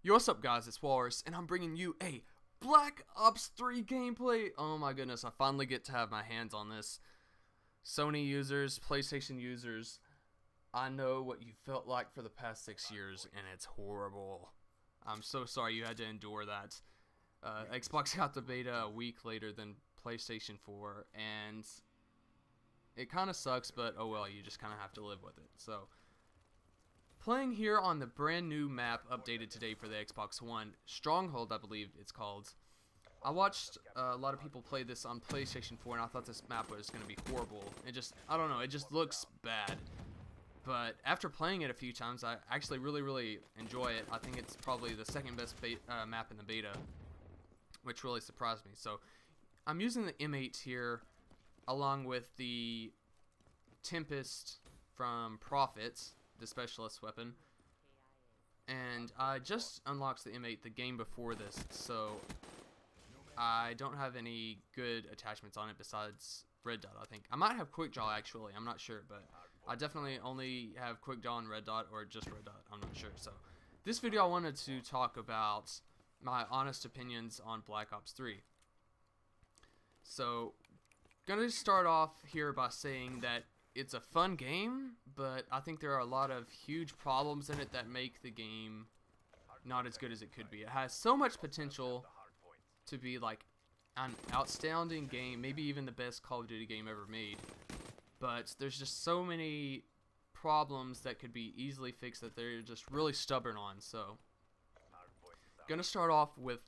Yo, what's up guys, it's Walrus, and I'm bringing you a Black Ops 3 gameplay. Oh my goodness, I finally get to have my hands on this. Sony users, PlayStation users, I know what you felt like for the past 6 years, and it's horrible. I'm so sorry you had to endure that. Xbox got the beta a week later than PlayStation 4, and it kind of sucks, but oh well, you just kind of have to live with it. So, playing here on the brand new map updated today for the Xbox One, Stronghold I believe it's called. I watched a lot of people play this on PlayStation 4 and I thought this map was going to be horrible. I don't know, it just looks bad. But after playing it a few times, I actually really enjoy it. I think it's probably the second best map in the beta, which really surprised me. So I'm using the M8 here along with the Tempest from Prophet, the specialist weapon, and I just unlocked the M8 the game before this, so I don't have any good attachments on it besides red dot. I think I might have quick draw actually, I'm not sure, but I definitely only have quick draw and red dot, or just red dot, I'm not sure. So this video I wanted to talk about my honest opinions on Black Ops 3. So gonna start off here by saying that it's a fun game, but I think there are a lot of huge problems in it that make the game not as good as it could be. It has so much potential to be like an outstanding game, maybe even the best Call of Duty game ever made, but there's just so many problems that could be easily fixed that they're just really stubborn on. So gonna start off with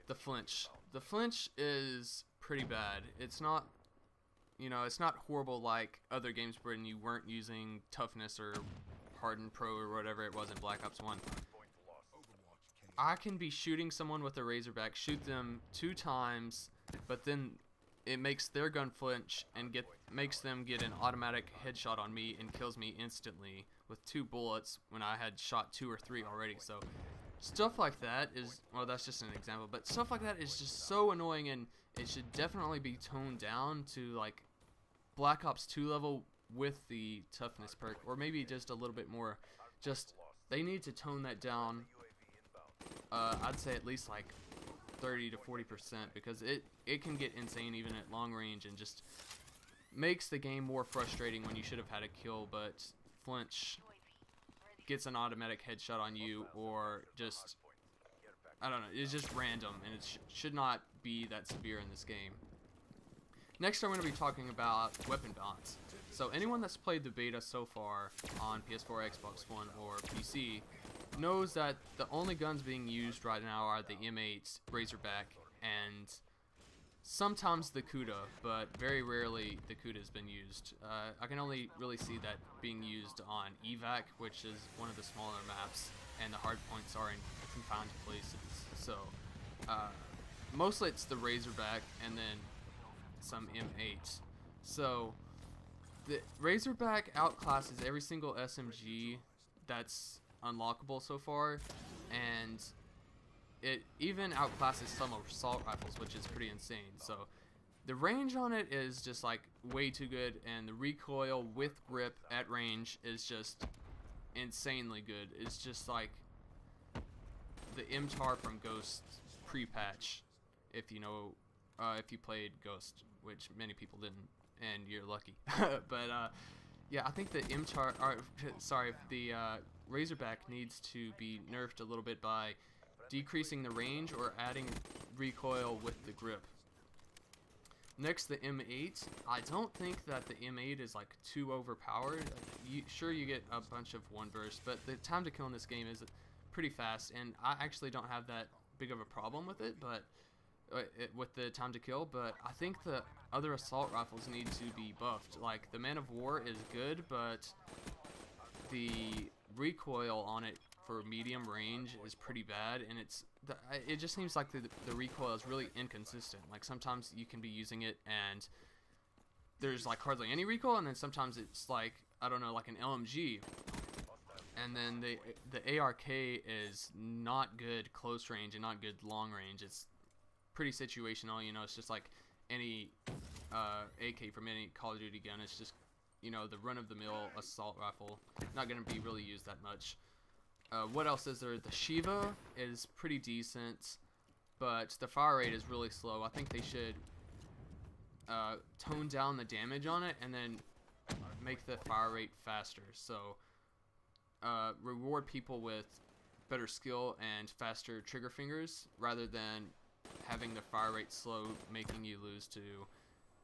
the flinch. The flinch is pretty bad. It's not, you know, it's not horrible like other games when you weren't using toughness or hardened pro or whatever it was in Black Ops 1. I can be shooting someone with a Razorback, shoot them 2 times, but then it makes their gun flinch and makes them get an automatic headshot on me and kills me instantly with 2 bullets when I had shot 2 or 3 already. So stuff like that is, well, that's just an example, but stuff like that is just so annoying, and it should definitely be toned down to like Black Ops 2 level with the toughness perk, or maybe just a little bit more. Just, they need to tone that down. I'd say at least like 30 to 40%, because it can get insane even at long range and just makes the game more frustrating when you should have had a kill, but flinch gets an automatic headshot on you, or just, I don't know, it's just random, and it should not be that severe in this game. Next, I'm going to be talking about weapon balance. So anyone that's played the beta so far on PS4, Xbox One, or PC knows that the only guns being used right now are the M8, Razorback, and sometimes the Kuda, but very rarely the Kuda has been used. I can only really see that being used on Evac, which is one of the smaller maps, and the hard points are in confined places. So mostly it's the Razorback and then some M8. So the Razorback outclasses every single SMG that's unlockable so far, and it even outclasses some assault rifles, which is pretty insane. So the range on it is just like way too good, and the recoil with grip at range is just insanely good. It's just like the MTAR from Ghost pre-patch, if you know, if you played Ghost, which many people didn't, and you're lucky. But yeah, I think the MTAR, or sorry, the Razorback needs to be nerfed a little bit by decreasing the range or adding recoil with the grip. Next, the M8. I don't think that the M8 is like too overpowered. Sure, you get a bunch of one burst, but the time to kill in this game is pretty fast, and I actually don't have that big of a problem with it, but with the time to kill. But I think the other assault rifles need to be buffed. Like the Man of War is good, but the recoil on it for medium range is pretty bad, and it just seems like the recoil is really inconsistent. Like sometimes you can be using it and there's like hardly any recoil, and then sometimes it's like, I don't know, like an LMG, and then the ARK is not good close range and not good long range. It's pretty situational, you know. It's just like any AK from any Call of Duty gun. It's just, you know, the run-of-the-mill assault rifle, not going to be really used that much. What else is there? The Shiva is pretty decent, but the fire rate is really slow. I think they should tone down the damage on it and then make the fire rate faster. So reward people with better skill and faster trigger fingers rather than having the fire rate slow, making you lose to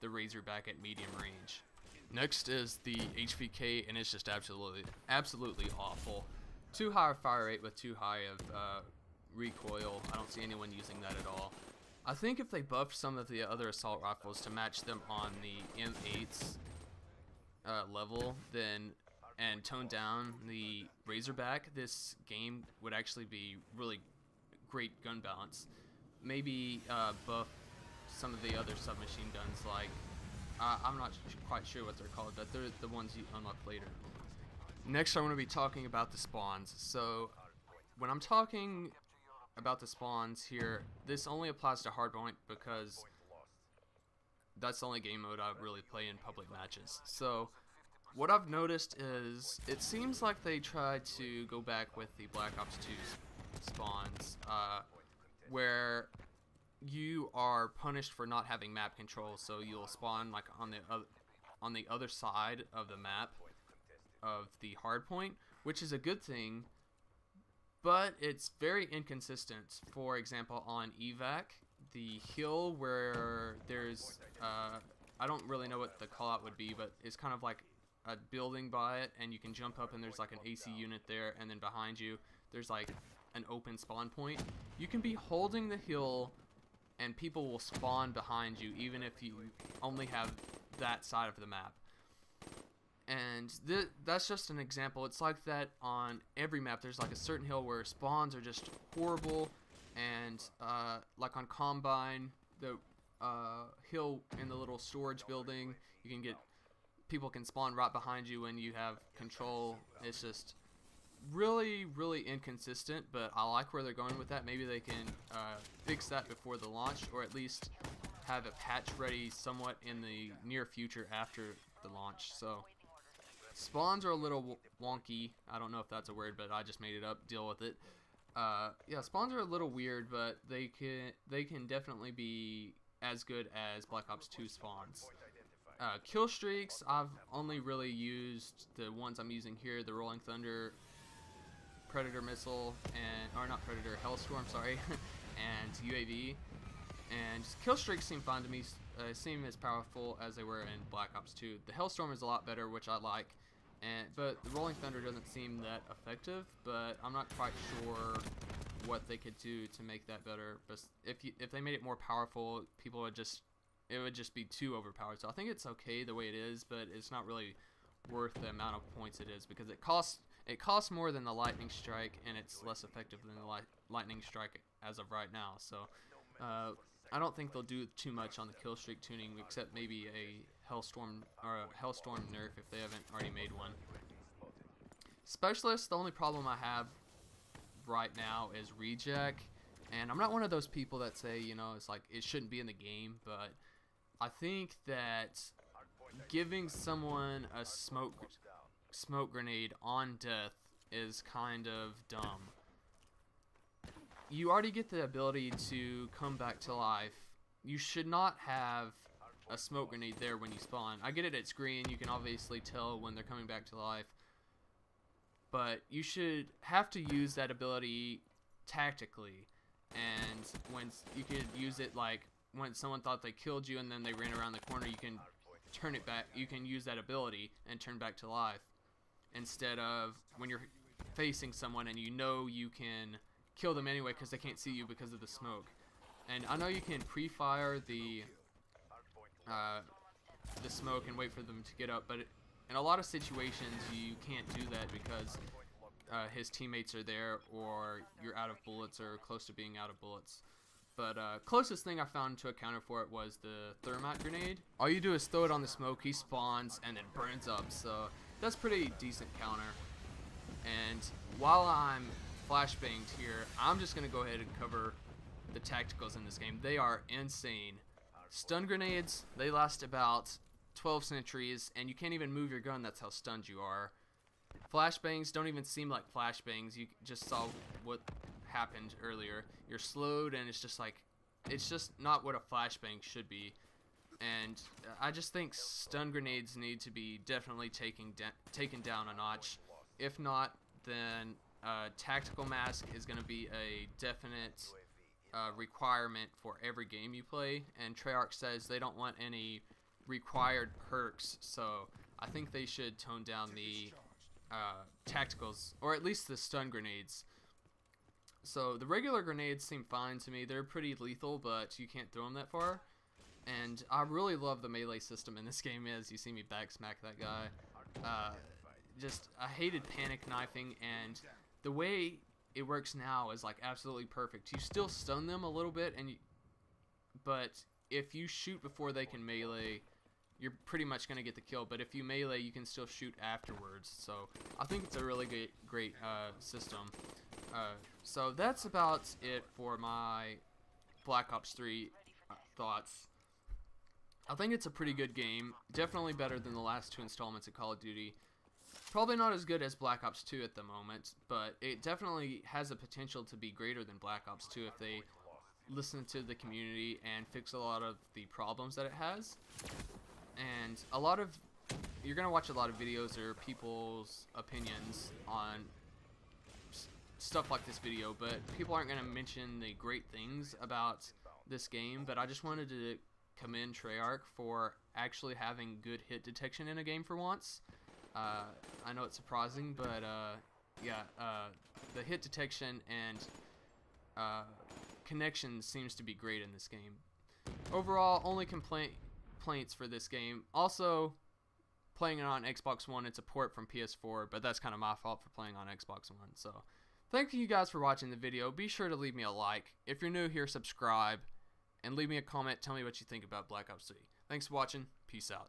the Razorback at medium range. Next is the HVK, and it's just absolutely awful. Too high of fire rate with too high of recoil. I don't see anyone using that at all. I think if they buffed some of the other assault rifles to match them on the M8's level, then and tone down the Razorback, this game would actually be really great gun balance. Maybe buff some of the other submachine guns, like I'm not quite sure what they're called, but they're the ones you unlock later. Next, I want to be talking about the spawns. So when I'm talking about the spawns here, this only applies to Hardpoint because that's the only game mode I really play in public matches. So what I've noticed is it seems like they tried to go back with the Black Ops 2 spawns, where you are punished for not having map control. So you'll spawn like on the other side of the map of the hardpoint, which is a good thing, but it's very inconsistent. For example, on evac, the hill where there's I don't really know what the callout would be, but it's kind of like a building by it, and you can jump up and there's like an AC unit there, and then behind you there's like an open spawn point. You can be holding the hill and people will spawn behind you even if you only have that side of the map. And that's just an example. It's like that on every map. There's like a certain hill where spawns are just horrible, and like on Combine, the hill in the little storage building, you can get people can spawn right behind you when you have control. It's just really inconsistent, but I like where they're going with that. Maybe they can fix that before the launch, or at least have a patch ready somewhat in the near future after the launch. So spawns are a little wonky. I don't know if that's a word, but I just made it up. Deal with it. Yeah, spawns are a little weird, but they can definitely be as good as Black Ops 2 spawns. Kill streaks, I've only really used the ones I'm using here, the Rolling Thunder, Predator missile, or not Predator, Hellstorm, sorry, and UAV. And kill streaks seem fun to me, seem as powerful as they were in Black Ops 2. The Hellstorm is a lot better, which I like, but the Rolling Thunder doesn't seem that effective, but I'm not quite sure what they could do to make that better. But if they made it more powerful, it would just be too overpowered. So I think it's okay the way it is, but it's not really worth the amount of points it is, because it costs more than the Lightning Strike, and it's less effective than the Lightning Strike as of right now. So I don't think they'll do too much on the kill streak tuning, except maybe a Hellstorm or a Hellstorm nerf if they haven't already made one. Specialist, the only problem I have right now is reject, and I'm not one of those people that say, you know, it's like it shouldn't be in the game, but I think that giving someone a smoke grenade on death is kind of dumb. You already get the ability to come back to life. You should not have a smoke grenade there when you spawn. I get it, it's green, you can obviously tell when they're coming back to life, but you should have to use that ability tactically. And when you could use it, like when someone thought they killed you and then they ran around the corner, you can turn it back. You can use that ability and turn back to life, instead of when you're facing someone and you know you can kill them anyway because they can't see you because of the smoke. And I know you can pre-fire the smoke and wait for them to get up, but in a lot of situations you can't do that because his teammates are there, or you're out of bullets or close to being out of bullets. But closest thing I found to a counter for it was the thermite grenade. All you do is throw it on the smoke, he spawns, and it burns up. So that's pretty decent counter. And while I'm flashbanged here, I'm just going to go ahead and cover the tacticals in this game. They are insane. Stun grenades, they last about 12 centuries, and you can't even move your gun, that's how stunned you are. Flashbangs don't even seem like flashbangs. You just saw what happened earlier. You're slowed, and it's just not what a flashbang should be. And I just think stun grenades need to be definitely taken down a notch. If not, then tactical mask is going to be a definite requirement for every game you play. And Treyarch says they don't want any required perks, so I think they should tone down the tacticals, or at least the stun grenades. So the regular grenades seem fine to me. They're pretty lethal, but you can't throw them that far. And I really love the melee system in this game. As you see me back smack that guy. I hated panic knifing, and the way it works now is like absolutely perfect. You still stun them a little bit, but if you shoot before they can melee, you're pretty much going to get the kill. But if you melee, you can still shoot afterwards. So I think it's a really great system. So that's about it for my Black Ops 3 thoughts. I think it's a pretty good game. Definitely better than the last 2 installments of Call of Duty. Probably not as good as Black Ops 2 at the moment, but it definitely has a potential to be greater than Black Ops 2 if they listen to the community and fix a lot of the problems that it has. And you're going to watch a lot of videos or people's opinions on stuff like this video, but people aren't going to mention the great things about this game. But I just wanted to commend Treyarch for actually having good hit detection in a game for once. I know it's surprising, but the hit detection and connection seems to be great in this game. Overall, only complaints for this game. Also, playing it on Xbox One, it's a port from PS4, but that's kind of my fault for playing on Xbox One. So, thank you guys for watching the video. Be sure to leave me a like. If you're new here, subscribe, and leave me a comment. Tell me what you think about Black Ops 3. Thanks for watching. Peace out.